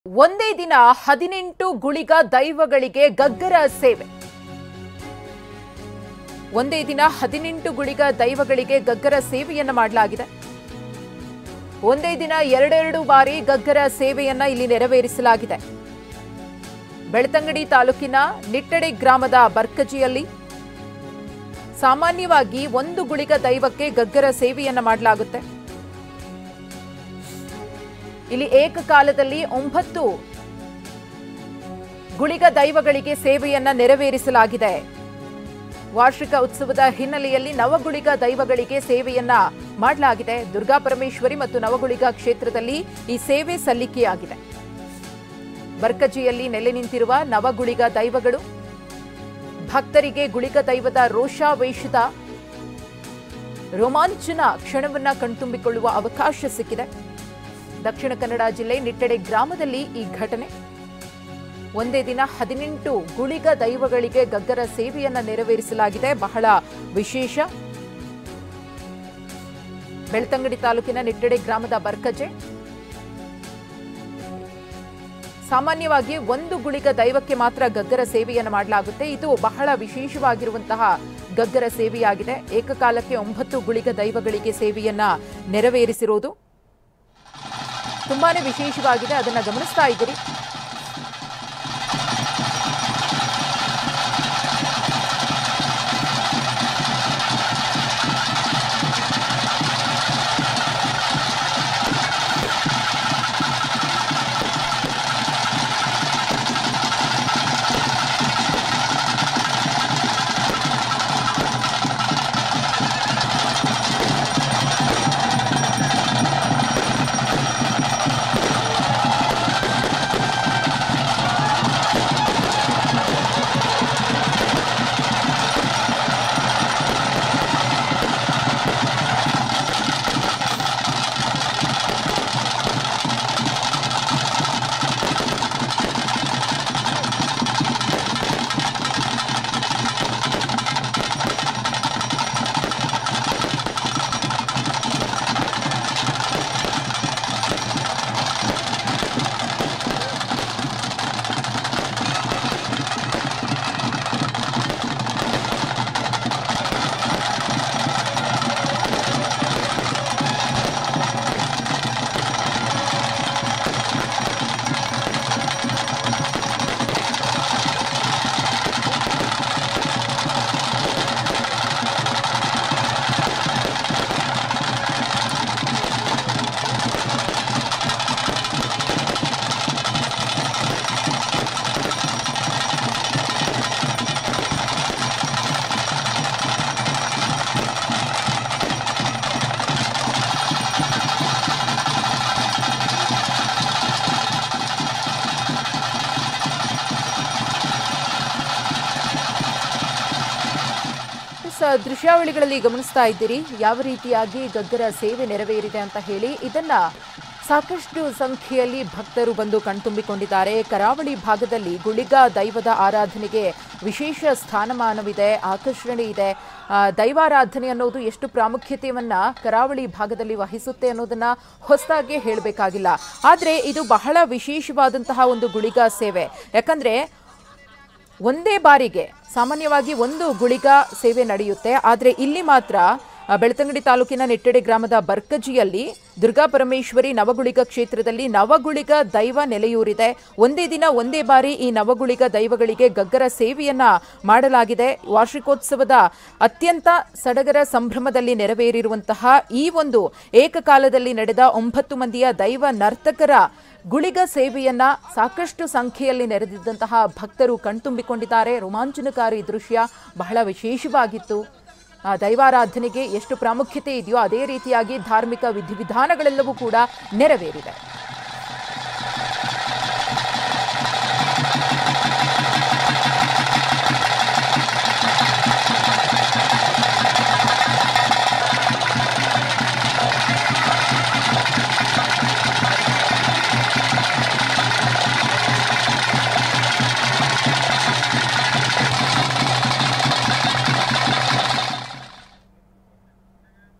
ಒಂದೇ ದಿನ 18 ಗುಳಿಗ ದೈವಗಳಿಗೆ ಗಗ್ಗರ ಸೇವೆ. ಒಂದೇ ದಿನ 18 ಗುಳಿಗ ದೈವಗಳಿಗೆ ಗಗ್ಗರ ಸೇವೆಯನ್ನ ಮಾಡಲಾಗಿದೆ. ಒಂದೇ ದಿನ ಎರಡೆರಡು ಬಾರಿ ಗಗ್ಗರ ಸೇವೆಯನ್ನ ಇಲ್ಲಿ ನೆರವೇರಿಸಲಾಗಿದೆ. ಬೆಳ್ತಂಗಡಿ ತಾಲೂಕಿನ ನಿಟ್ಟಡೆ ಗ್ರಾಮದ ಬರ್ಕಜಿಯಲ್ಲಿ ಸಾಮಾನ್ಯವಾಗಿ ಒಂದು ಗುಳಿಗ ದೈವಕ್ಕೆ ಗಗ್ಗರ ಸೇವೆಯನ್ನ ಮಾಡಲಾಗುತ್ತೆ. ಇಲ್ಲಿ ಏಕಕಾಲದಲ್ಲಿ 9 ಗುಳಿಗ ದೈವಗಳಿಗೆ ಸೇವೆಯನ್ನ ನೆರವೇರಿಸಲಾಗಿದೆ. ವಾರ್ಷಿಕ ಉತ್ಸವದ ಹಿನ್ನೆಲೆಯಲ್ಲಿ ನವಗುಳಿಗ ದೈವಗಳಿಗೆ ಸೇವೆಯನ್ನ ಮಾಡಲಾಗಿದೆ. ದುರ್ಗಾ ಪರಮೇಶ್ವರಿ ಮತ್ತು ನವಗುಳಿಗ ಕ್ಷೇತ್ರದಲ್ಲಿ ಈ ಸೇವೆ ಸಲ್ಲಿಕೆಯಾಗಿದೆ. ಬರ್ಕಜಿಯಲ್ಲಿ ನೆಲೆ ನಿಂತಿರುವ ನವಗುಳಿಗ ದೈವಗಳು ಭಕ್ತರಿಗೆ ಗುಳಿಗ ದೈವದ ರೋಷಾವೇಶದ ರೋಮಾಂಚನ ಕ್ಷಣವನ್ನ ಕಣ್ತುಂಬಿಕೊಳ್ಳುವ ಅವಕಾಶ ಸಿಕ್ಕಿದೆ. ದಕ್ಷಿಣ ಕನ್ನಡ ಜಿಲ್ಲೆ ನಿಟ್ಟಡೆ ಗ್ರಾಮದಲ್ಲಿ ಈ ಘಟನೆ. ಒಂದೇ ದಿನ 18 ಗುಳಿಗ ದೈವಗಳಿಗೆ ಗಗ್ಗರ ಸೇವೆಯನ್ನ ನೆರವೇರಿಸಲಾಗಿದೆ. ಬಹಳ ವಿಶೇಷ. ಬೆಳ್ತಂಗಡಿ ತಾಲೂಕಿನ ನಿಟ್ಟಡೆ ಗ್ರಾಮದ ಬರ್ಕಜೆ ಸಾಮಾನ್ಯವಾಗಿ ಒಂದು ಗುಳಿಗ ದೈವಕ್ಕೆ ಮಾತ್ರ ಗಗ್ಗರ ಸೇವೆಯನ್ನು ಮಾಡಲಾಗುತ್ತೆ. ಇದು ಬಹಳ ವಿಶೇಷವಾಗಿರುವಂತಹ ಗಗ್ಗರ ಸೇವೆಯಾಗಿದೆ. ಏಕಕಾಲಕ್ಕೆ 9 ಗುಳಿಗ ದೈವಗಳಿಗೆ ಸೇವೆಯನ್ನ ನೆರವೇರಿಸಿರೋದು ತುಂಬಾನೇ ವಿಶೇಷವಾಗಿದೆ. ಅದನ್ನ ಗಮನಿಸ್ತಾ ಇದ್ದೀರಿ. ದೃಶ್ಯಾವಳಿಗಳಲ್ಲಿ ಗಮನಿಸ್ತಾ ಇದ್ದೀರಿ ಯಾವ ರೀತಿಯಾಗಿ ಗಗ್ಗರ ಸೇವೆ ನೆರವೇರಿದೆ ಅಂತ ಹೇಳಿ. ಇದನ್ನ ಸಾಕಷ್ಟು ಸಂಖ್ಯೆಯಲ್ಲಿ ಭಕ್ತರು ಬಂದು ಕಣ್ತುಂಬಿಕೊಂಡಿದ್ದಾರೆ. ಕರಾವಳಿ ಭಾಗದಲ್ಲಿ ಗುಳಿಗ ದೈವದ ಆರಾಧನೆಗೆ ವಿಶೇಷ ಸ್ಥಾನಮಾನವಿದೆ, ಆಕರ್ಷಣೆ ಇದೆ. ದೈವಾರಾಧನೆ ಅನ್ನೋದು ಎಷ್ಟು ಪ್ರಾಮುಖ್ಯತೆಯನ್ನ ಕರಾವಳಿ ಭಾಗದಲ್ಲಿ ವಹಿಸುತ್ತೆ ಅನ್ನೋದನ್ನ ಹೊಸದಾಗಿ ಹೇಳಬೇಕಾಗಿಲ್ಲ. ಆದರೆ ಇದು ಬಹಳ ವಿಶೇಷವಾದಂತಹ ಒಂದು ಗುಳಿಗ ಸೇವೆ. ಯಾಕಂದ್ರೆ ಒಂದೇ ಬಾರಿಗೆ ಸಾಮಾನ್ಯವಾಗಿ ಒಂದು ಗುಳಿಗ ಸೇವೆ ನಡೆಯುತ್ತೆ. ಆದರೆ ಇಲ್ಲಿ ಮಾತ್ರ ಬೆಳ್ತಂಗಡಿ ತಾಲೂಕಿನ ನಿಟ್ಟಡೆ ಗ್ರಾಮದ ಬರ್ಕಜಿಯಲ್ಲಿ ದುರ್ಗಾ ಪರಮೇಶ್ವರಿ ನವಗುಳಿಗ ಕ್ಷೇತ್ರದಲ್ಲಿ ನವಗುಳಿಗ ದೈವ ನೆಲೆಯೂರಿದೆ. ಒಂದೇ ದಿನ ಒಂದೇ ಬಾರಿ ಈ ನವಗುಳಿಗ ದೈವಗಳಿಗೆ ಗಗ್ಗರ ಸೇವೆಯನ್ನ ಮಾಡಲಾಗಿದೆ. ವಾರ್ಷಿಕೋತ್ಸವದ ಅತ್ಯಂತ ಸಡಗರ ಸಂಭ್ರಮದಲ್ಲಿ ನೆರವೇರಿರುವಂತಹ ಈ ಒಂದು ಏಕಕಾಲದಲ್ಲಿ ನಡೆದ 9 ಮಂದಿಯ ದೈವ ನರ್ತಕರ ಗುಳಿಗ ಸೇವೆಯನ್ನ ಸಾಕಷ್ಟು ಸಂಖ್ಯೆಯಲ್ಲಿ ನೆರೆದಿದ್ದಂತಹ ಭಕ್ತರು ಕಣ್ತುಂಬಿಕೊಂಡಿದ್ದಾರೆ. ರೋಮಾಂಚನಕಾರಿ ದೃಶ್ಯ, ಬಹಳ ವಿಶೇಷವಾಗಿತ್ತು. ದೈವಾರಾಧನೆಗೆ ಎಷ್ಟು ಪ್ರಾಮುಖ್ಯತೆ ಇದೆಯೋ ಅದೇ ರೀತಿಯಾಗಿ ಧಾರ್ಮಿಕ ವಿಧಿವಿಧಾನಗಳೆಲ್ಲವೂ ಕೂಡ ನೆರವೇರಿದೆ.